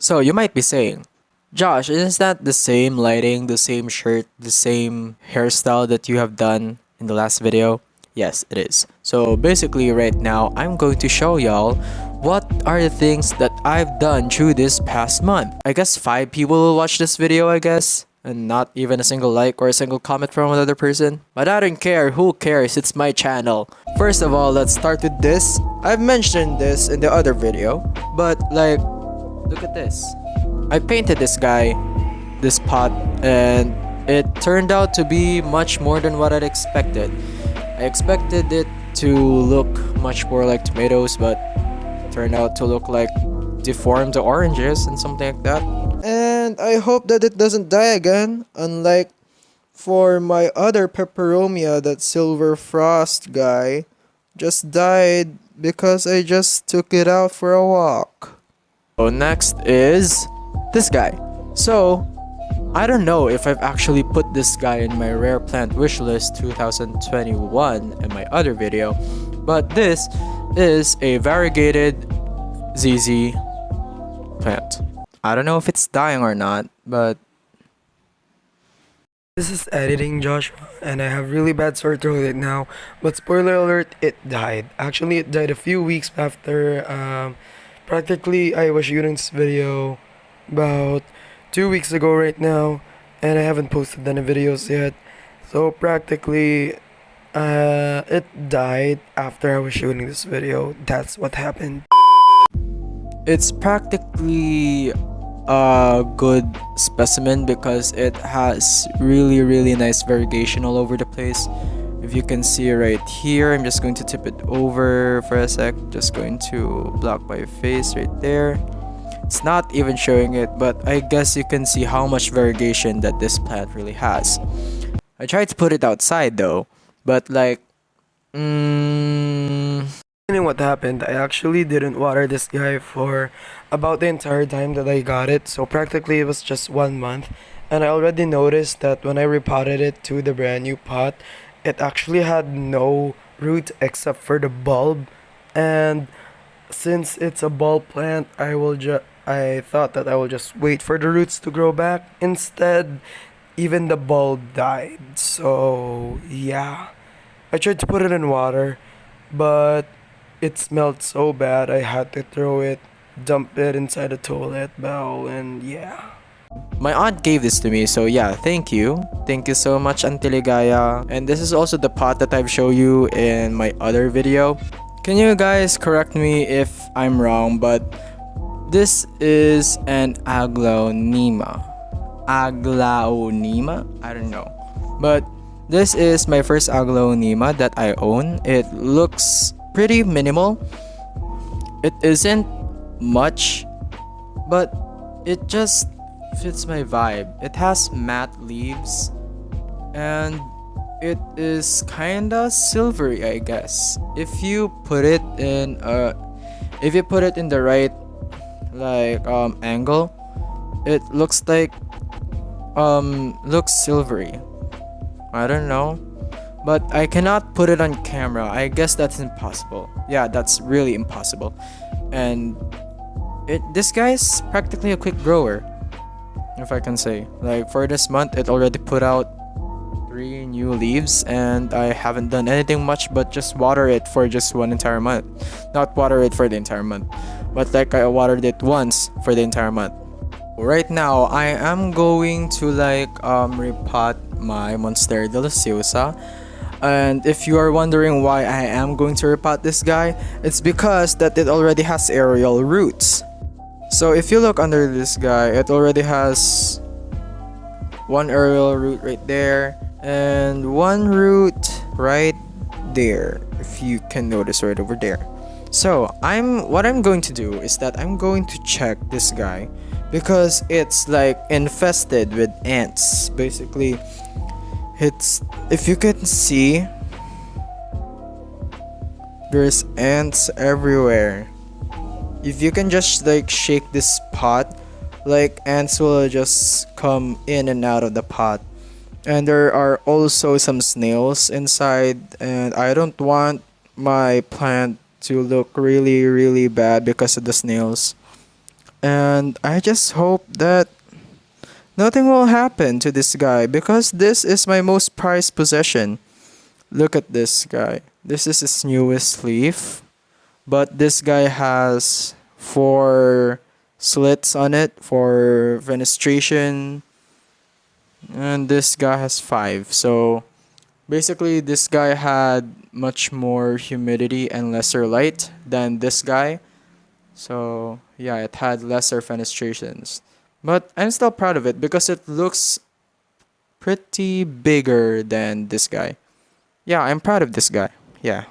So you might be saying, Josh, is that the same lighting, the same shirt, the same hairstyle that you have done in the last video? Yes, it is. So basically right now, I'm going to show y'all what are the things that I've done through this past month. I guess 5 people will watch this video, I guess. And not even a single like or a single comment from another person. But I don't care, who cares, it's my channel. First of all, let's start with this. I've mentioned this in the other video, but like, look at this. I painted this guy, this pot, and it turned out to be much more than what I'd expected. I expected it to look much more like tomatoes, but it turned out to look like deformed oranges and something like that. And I hope that it doesn't die again, unlike for my other peperomia, that silver frost guy just died because I just took it out for a walk. So next is this guy. So I don't know if I've actually put this guy in my rare plant wishlist 2021 in my other video, but this is a variegated ZZ plant. I don't know if it's dying or not, but This is editing Joshua, and I have really bad sore throat right now. But spoiler alert, it died. Actually, it died a few weeks after. Practically, I was shooting this video about 2 weeks ago right now, and I haven't posted any videos yet. So practically, it died after I was shooting this video. That's what happened. it's practically a good specimen because it has really nice variegation all over the place. If you can see right here, I'm just going to tip it over for a sec. Just going to block my face right there. It's not even showing it, but I guess you can see how much variegation that this plant really has. I tried to put it outside though, but like, Explaining what happened, I actually didn't water this guy for about the entire time that I got it, so practically it was just 1 month. And I already noticed that when I repotted it to the brand new pot, it actually had no root except for the bulb. And since it's a bulb plant, I thought that I will just wait for the roots to grow back. Instead, even the bulb died. So yeah, I tried to put it in water, but it smelled so bad I had to throw it, dump it inside the toilet bowl, and yeah. my aunt gave this to me, so yeah, thank you. Thank you so much, Auntie Ligaya. And this is also the pot that I've shown you in my other video. Can you guys correct me if I'm wrong, but this is an aglaonema. Aglaonema? I don't know. But this is my first aglaonema that I own. It looks pretty minimal. It isn't much, but it just fits my vibe. It has matte leaves and it is kinda silvery, I guess. If you put it in the right angle, it looks silvery. I don't know, but I cannot put it on camera. I guess that's impossible. Yeah, that's really impossible. And this guy is practically a quick grower, if I can say. Like for this month, it already put out 3 new leaves, and I haven't done anything much but just water it for just one entire month. Not water it for the entire month, but like I watered it once for the entire month. Right now, I am going to repot my Monstera deliciosa. And if you are wondering why I am going to repot this guy, it's because that it already has aerial roots. So if you look under this guy, it already has 1 aerial root right there and 1 root right there, if you can notice right over there. So what I'm going to do is that I'm going to check this guy because it's like infested with ants. Basically, if you can see, there's ants everywhere. If you can just shake this pot, ants will just come in and out of the pot. And there are also some snails inside, and I don't want my plant to look really bad because of the snails. And I just hope that nothing will happen to this guy because this is my most prized possession. Look at this guy. This is his newest leaf, but this guy has four slits on it for fenestration, and this guy has five. So basically, this guy had much more humidity and lesser light than this guy. So yeah, it had lesser fenestrations. But I'm still proud of it because it looks pretty bigger than this guy. Yeah, I'm proud of this guy. Yeah.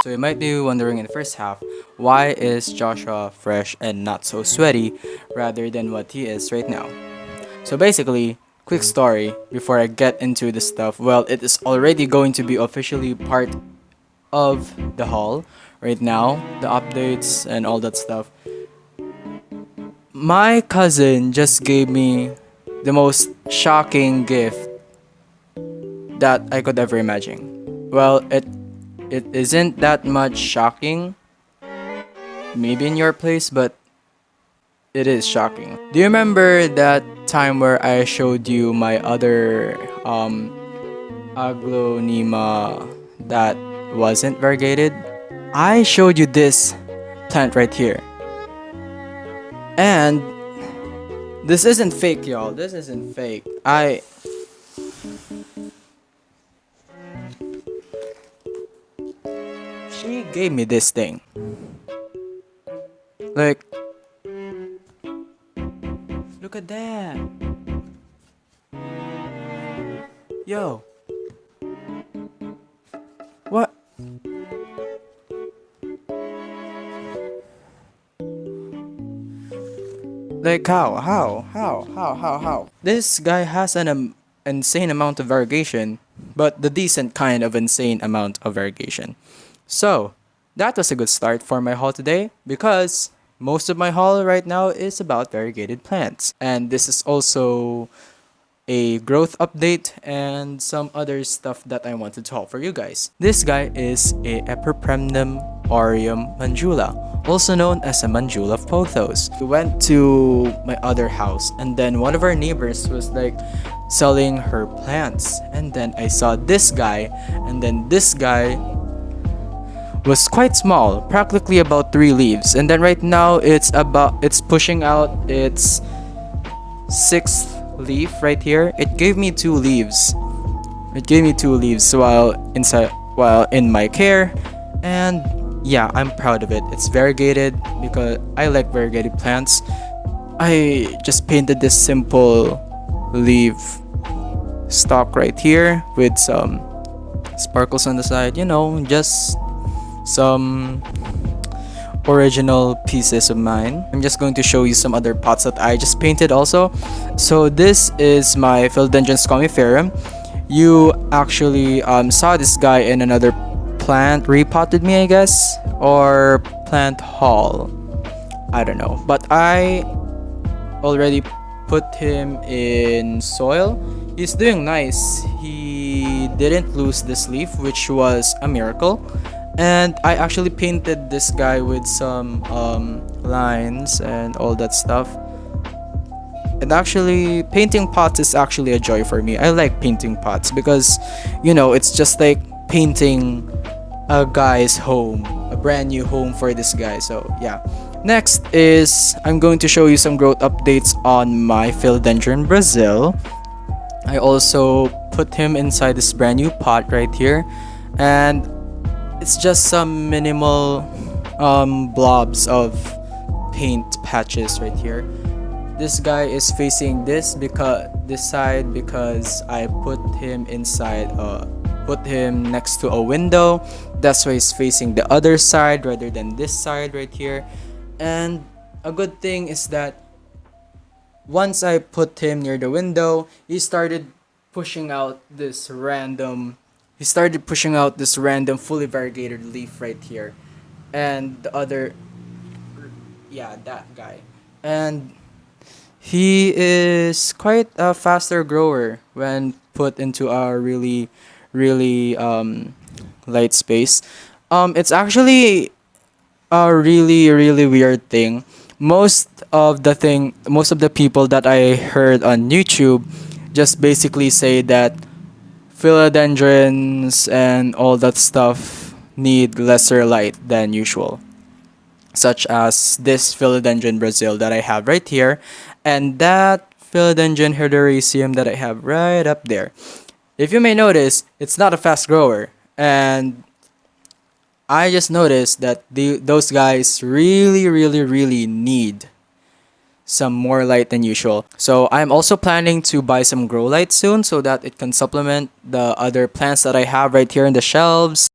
So you might be wondering in the first half, why is Joshua fresh and not so sweaty rather than what he is right now? So basically, quick story before I get into the stuff. Well, it is already going to be officially part of the haul right now, the updates and all that stuff. My cousin just gave me the most shocking gift that I could ever imagine. Well, it isn't that much shocking, maybe in your place, but it is shocking. Do you remember that time where I showed you my other aglonema that wasn't variegated? I showed you this plant right here. And this isn't fake, y'all. This isn't fake. She gave me this thing. Like, look at that. Yo. What? Like how? This guy has an insane amount of variegation, but the decent kind of insane amount of variegation. So, that was a good start for my haul today because most of my haul right now is about variegated plants. And this is also a growth update and some other stuff that I wanted to haul for you guys. This guy is a Epipremnum aureum mandula, also known as a mandula of pothos. We went to my other house and then one of our neighbors was like selling her plants, and then I saw this guy, and then this guy was quite small, practically about 3 leaves, and then right now it's pushing out its 6th leaf right here. It gave me 2 leaves. While in my care, and yeah, I'm proud of it. It's variegated because I like variegated plants. I just painted this simple leaf stalk right here with some sparkles on the side, just some original pieces of mine. I'm just going to show you some other pots that I just painted also. So this is my Philodendron scomiferum. You actually saw this guy in another plant repotted me, I guess, or plant haul, I don't know, but I already put him in soil. He's doing nice. He didn't lose this leaf, which was a miracle. And I actually painted this guy with some lines and all that stuff. And actually, painting pots is actually a joy for me. I like painting pots because, it's just like painting a guy's home, a brand new home for this guy. So yeah. Next is I'm going to show you some growth updates on my Philodendron Brazil. I also put him inside this brand new pot right here, and it's just some minimal blobs of paint patches right here. This guy is facing this side because I put him next to a window. That's why he's facing the other side rather than this side right here. And a good thing is that once I put him near the window, he started pushing out this random fully variegated leaf right here. And the other, yeah, that guy. And he is quite a faster grower when put into a really, really light space. It's actually a really, really weird thing. most of the people that I heard on YouTube just basically say that philodendrons and all that stuff need lesser light than usual, such as this philodendron Brazil that I have right here, and that philodendron Herderaceum that I have right up there. If you may notice, it's not a fast grower, and I just noticed that those guys really need some more light than usual. So I'm also planning to buy some grow light soon so that it can supplement the other plants that I have right here in the shelves.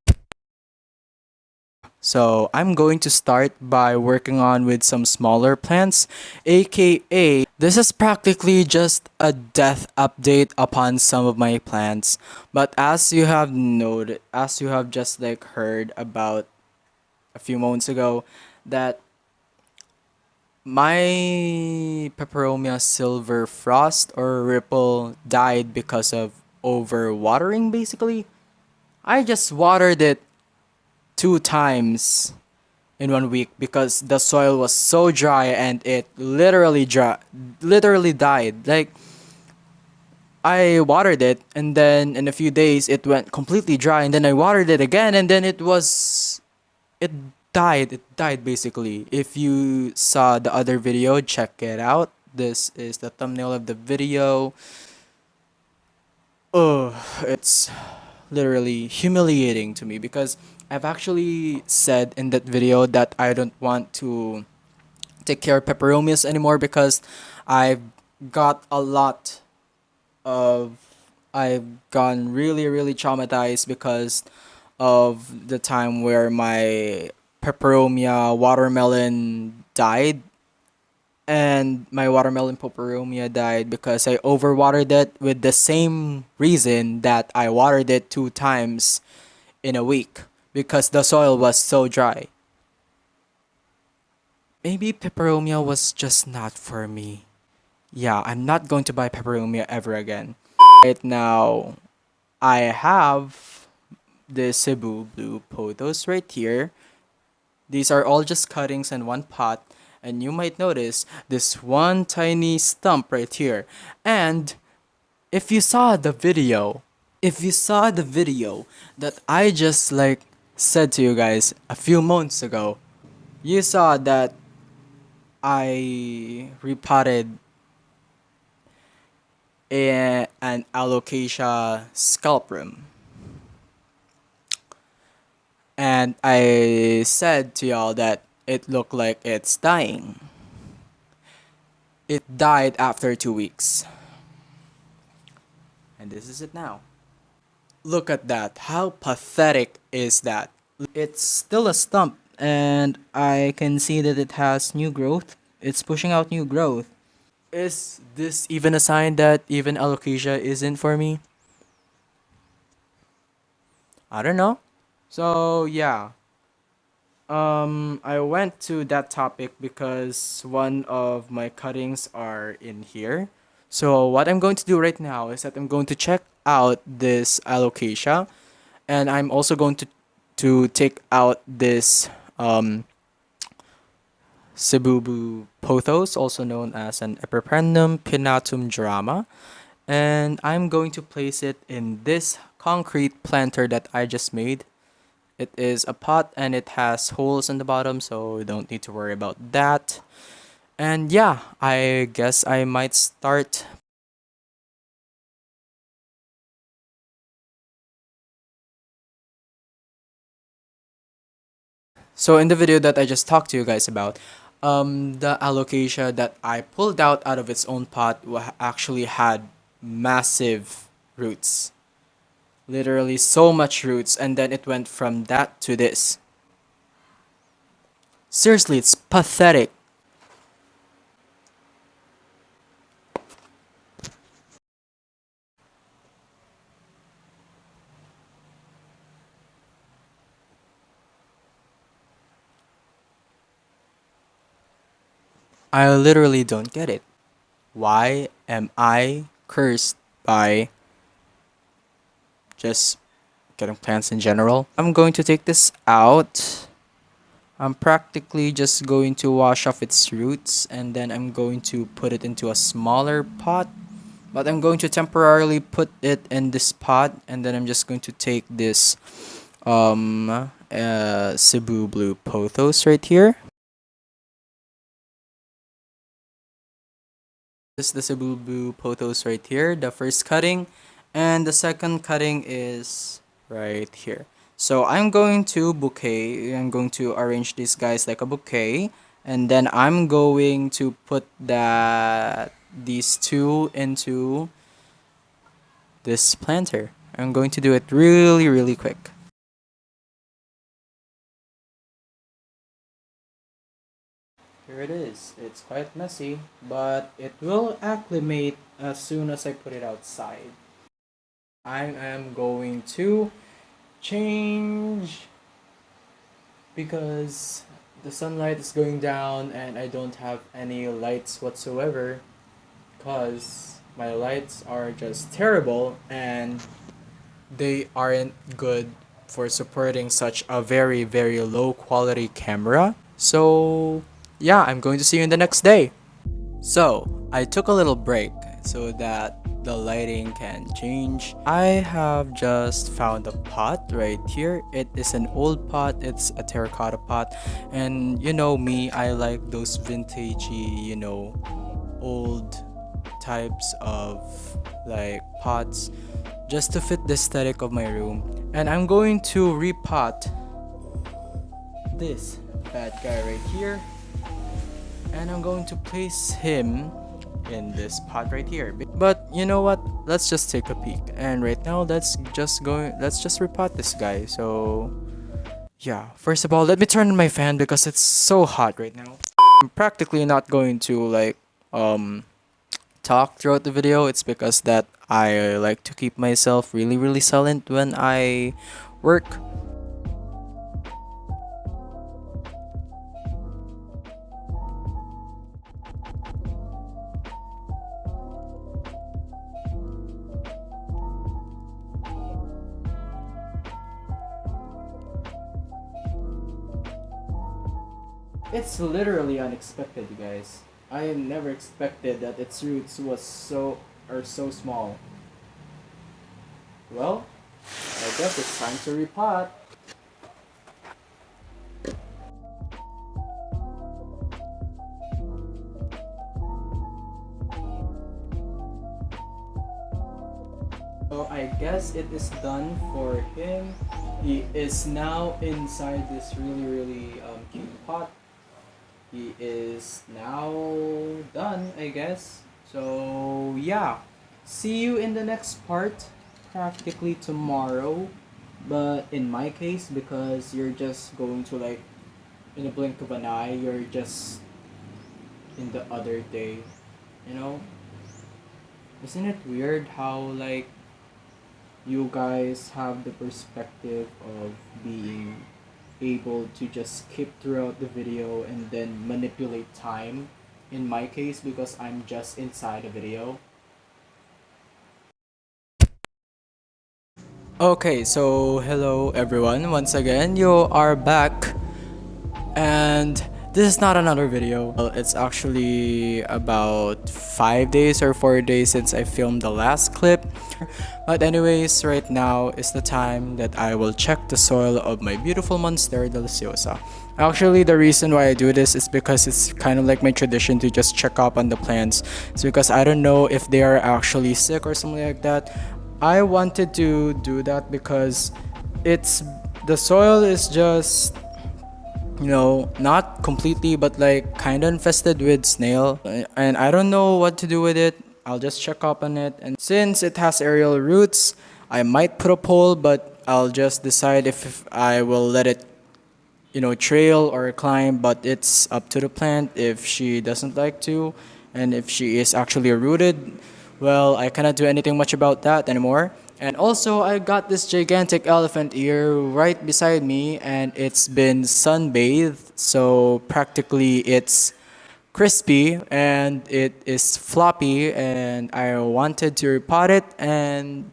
So I'm going to start by working on with some smaller plants, aka this is practically just a death update upon some of my plants. But as you have just like heard about a few moments ago, that my peperomia silver frost or ripple died because of overwatering basically. I just watered it 2 times in 1 week because the soil was so dry and it literally died. Like I watered it and then in a few days it went completely dry and then I watered it again and then it it died basically. If you saw the other video, check it out. This is the thumbnail of the video. Oh, it's literally humiliating to me because I've actually said in that video that I don't want to take care of peperomias anymore because I've got a lot of I've gone really traumatized because of the time where my peperomia watermelon died, and my watermelon peperomia died because I overwatered it with the same reason that I watered it 2 times in a week because the soil was so dry. Maybe peperomia was just not for me. Yeah, I'm not going to buy peperomia ever again. Right now, I have the Cebu blue pothos right here. These are all just cuttings in one pot, and you might notice this one tiny stump right here. And if you saw the video, if you saw the video that I just like said to you guys a few months ago, you saw that I repotted an alocasia scalprum. And I said to y'all that it looked like it's dying. It died after 2 weeks. And this is it now. Look at that. How pathetic is that? It's still a stump, and I can see that it has new growth. It's pushing out new growth. Is this even a sign that even alocasia isn't for me? I don't know. So, yeah. I went to that topic because one of my cuttings are in here. So what I'm going to do right now is that I'm going to check out this alocasia, and I'm also going to take out this Cebubu pothos, also known as an Epipremnum pinnatum drama, and I'm going to place it in this concrete planter that I just made. It is a pot and it has holes in the bottom, so you don't need to worry about that. And yeah, I guess I might start. So in the video that I just talked to you guys about, the alocasia that I pulled out of its own pot actually had massive roots. Literally so much roots, and then it went from that to this. Seriously, it's pathetic. I literally don't get it. Why am I cursed by just getting plants in general? I'm going to take this out. I'm practically just going to wash off its roots, and then I'm going to put it into a smaller pot. But I'm going to temporarily put it in this pot, and then I'm just going to take this Cebu Blue pothos right here. This is the Cebu Blue pothos right here, the first cutting, and the second cutting is right here. So I'm going to arrange these guys like a bouquet, and then I'm going to put these two into this planter. I'm going to do it really, really quick. Here it is. It's quite messy, but it will acclimate as soon as I put it outside. I am going to change because the sunlight is going down and I don't have any lights whatsoever because my lights are just terrible and they aren't good for supporting such a very, very low quality camera. So, yeah, I'm going to see you in the next day. So, I took a little break so that the lighting can change. I have just found a pot right here. It is an old pot, it's a terracotta pot. And you know me, I like those vintagey, old types of like pots just to fit the aesthetic of my room. And I'm going to repot this bad guy right here, and I'm going to place him in this pot right here. But you know what? Let's just take a peek. And right now, let's just repot this guy. So yeah, first of all, let me turn on my fan because it's so hot right now. I'm practically not going to like talk throughout the video. It's because that I like to keep myself really, really silent when I work. It's literally unexpected, you guys. I never expected that its roots are so small. Well, I guess it's time to repot. So I guess it is done for him. He is now inside this really, really cute pot. He is now done, I guess. So yeah, see you in the next part, practically tomorrow. But in my case, because you're just going to like in a blink of an eye, you're just in the other day, you know? Isn't it weird how like you guys have the perspective of being able to just skip throughout the video and then manipulate time? In my case, because I'm just inside a video. Okay, so hello everyone. Once again, you are back, and this is not another video. Well, it's actually about 5 days or 4 days since I filmed the last clip. But anyways, right now is the time that I will check the soil of my beautiful Monstera deliciosa. Actually, the reason why I do this is because it's kind of like my tradition to just check up on the plants. It's because I don't know if they are actually sick or something like that. I wanted to do that because it's the soil is just not completely, but like kind of infested with snail, and I don't know what to do with it. I'll just check up on it, and since it has aerial roots, I might put a pole, but I'll just decide if I will let it trail or climb, but it's up to the plant if she doesn't like to, and if she is actually rooted, well, I cannot do anything much about that anymore. And also, I got this gigantic elephant ear right beside me, and it's been sunbathed, so practically it's crispy and it is floppy, and I wanted to repot it, and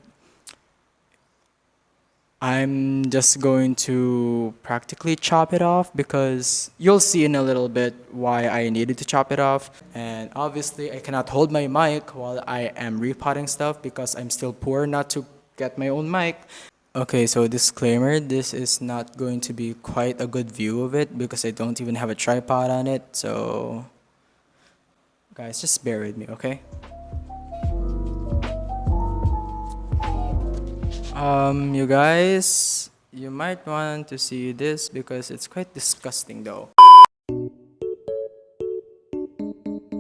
I'm just going to practically chop it off because you'll see in a little bit why I needed to chop it off. And obviously, I cannot hold my mic while I am repotting stuff because I'm still poor not to get my own mic. Okay, so disclaimer, this is not going to be quite a good view of it because I don't even have a tripod on it. So, guys, just bear with me, okay? You guys, you might want to see this because it's quite disgusting though.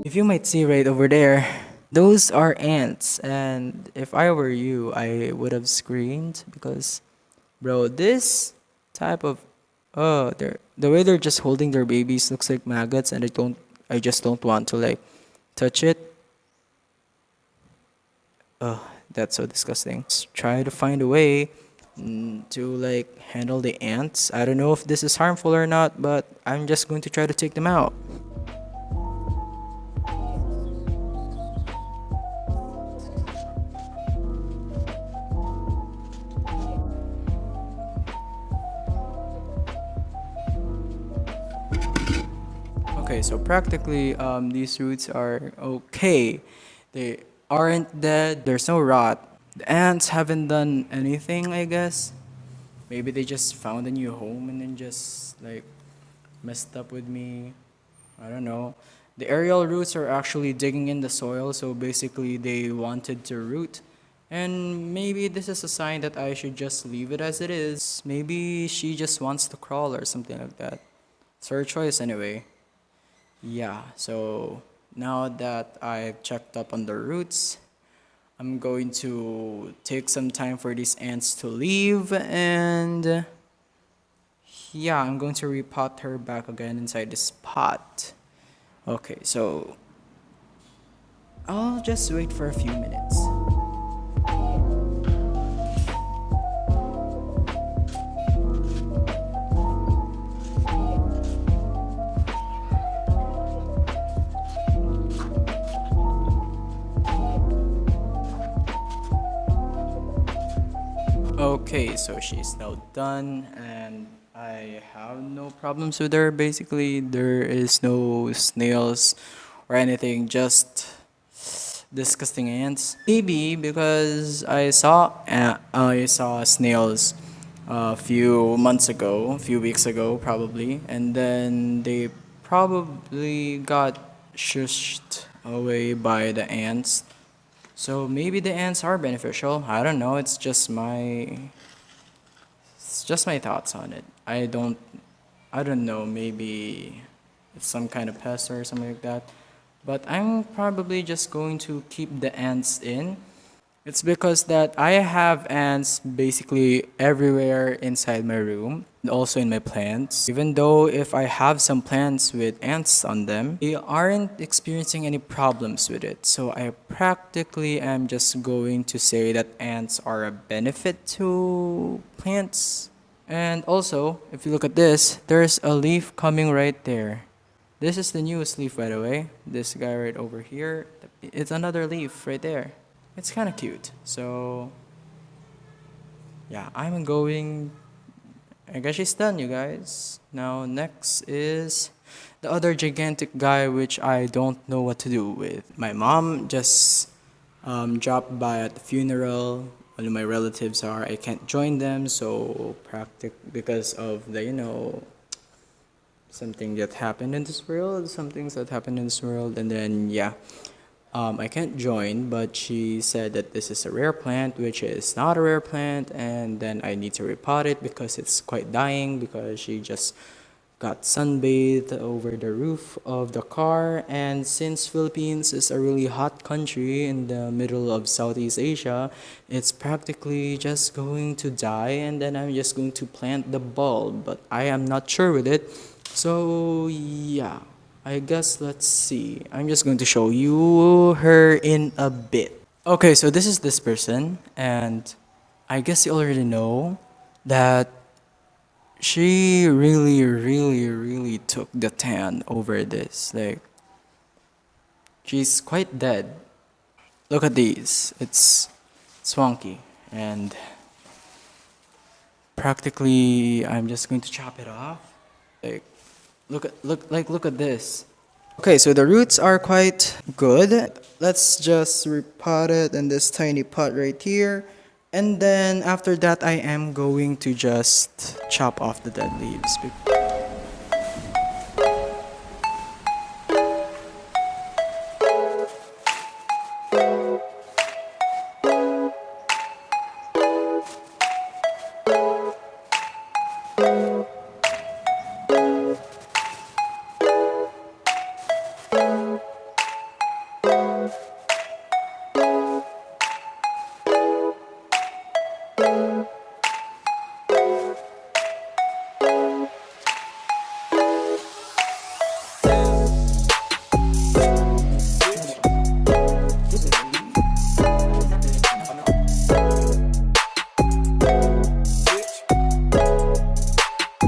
If you might see right over there, those are ants, and if I were you, I would have screamed because, bro, this type of, they're the way they're just holding their babies looks like maggots, and I just don't want to like touch it. Oh, that's so disgusting. Try to find a way to like handle the ants. I don't know if this is harmful or not, but I'm just going to try to take them out. Okay, so practically, these roots are okay. They aren't dead. There's no rot. The ants haven't done anything, I guess. Maybe they just found a new home and then just like messed up with me. I don't know. The aerial roots are actually digging in the soil, so basically they wanted to root. And maybe this is a sign that I should just leave it as it is. Maybe she just wants to crawl or something like that. It's her choice anyway. Yeah, so now that I've checked up on the roots, I'm going to take some time for these ants to leave and yeah, I'm going to repot her back again inside this pot. Okay, so I'll just wait for a few minutes. Okay, so she's now done and I have no problems with her. Basically, there is no snails or anything, just disgusting ants. Maybe because I saw snails a few months ago, a few weeks ago probably, and then they probably got shushed away by the ants. So maybe the ants are beneficial. I don't know. It's just my thoughts on it. I don't know. Maybe it's some kind of pest or something like that. But I'm probably just going to keep the ants in. It's because that I have ants basically everywhere inside my room and also in my plants. Even though if I have some plants with ants on them, they aren't experiencing any problems with it. So I practically am just going to say that ants are a benefit to plants. And also, if you look at this, there's a leaf coming right there. This is the newest leaf, by the way. This guy right over here, it's another leaf right there. It's kind of cute. So, yeah, I'm going. I guess she's done, you guys. Now, next is the other gigantic guy, which I don't know what to do with. My mom just dropped by at the funeral. All of my relatives are. I can't join them, so because of the something that happened in this world, some things that happened in this world, and then yeah, I can't join, but she said that this is a rare plant, which is not a rare plant, and then I need to repot it because it's quite dying because she just got sunbathed over the roof of the car. And since Philippines is a really hot country in the middle of Southeast Asia, it's practically just going to die, and then I'm just going to plant the bulb, but I am not sure with it. So yeah, I guess let's see. I'm just going to show you her in a bit. Okay, so this is this person, and I guess you already know that she really, really, really took the tan over this. Like, she's quite dead. Look at these. It's swanky, and practically I'm just going to chop it off. Like look at this. Okay, so the roots are quite good. Let's just repot it in this tiny pot right here. And then after that I am going to just chop off the dead leaves.